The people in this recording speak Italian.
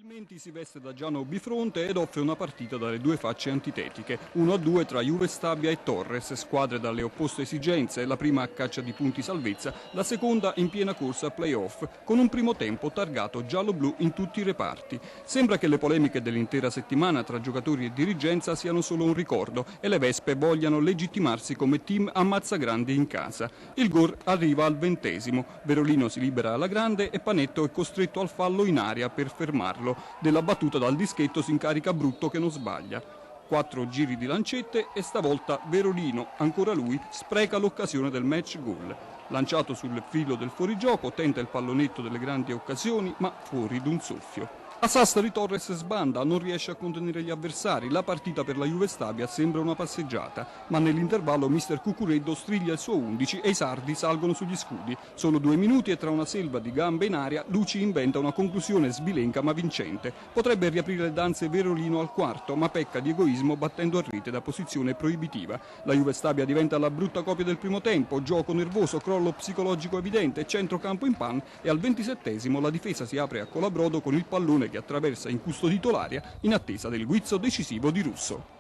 Il Menti si veste da Giano Bifronte ed offre una partita dalle due facce antitetiche, 1-2 tra Juve Stabia e Torres, squadre dalle opposte esigenze, la prima a caccia di punti salvezza, la seconda in piena corsa a play-off, con un primo tempo targato giallo-blu in tutti i reparti. Sembra che le polemiche dell'intera settimana tra giocatori e dirigenza siano solo un ricordo e le Vespe vogliano legittimarsi come team ammazzagrandi in casa. Il gol arriva al 20°, Verolino si libera alla grande e Panetto è costretto al fallo in aria per fermarlo. Della battuta dal dischetto si incarica Brutto che non sbaglia. 4 giri di lancette e stavolta Verolino, ancora lui, spreca l'occasione del match goal. Lanciato sul filo del fuorigioco, tenta il pallonetto delle grandi occasioni, ma fuori d'un soffio. A Sassari Torres sbanda, non riesce a contenere gli avversari, la partita per la Juve Stabia sembra una passeggiata, ma nell'intervallo mister Cucureddo striglia il suo 11 e i sardi salgono sugli scudi. Solo 2 minuti e tra una selva di gambe in aria Luci inventa una conclusione sbilenca ma vincente. Potrebbe riaprire le danze Verolino al quarto, ma pecca di egoismo battendo a rete da posizione proibitiva. La Juve Stabia diventa la brutta copia del primo tempo, gioco nervoso, crollo psicologico evidente, centrocampo in pan e al 27° la difesa si apre a colabrodo con il pallone che attraversa incustodito l'aria in attesa del guizzo decisivo di Russo.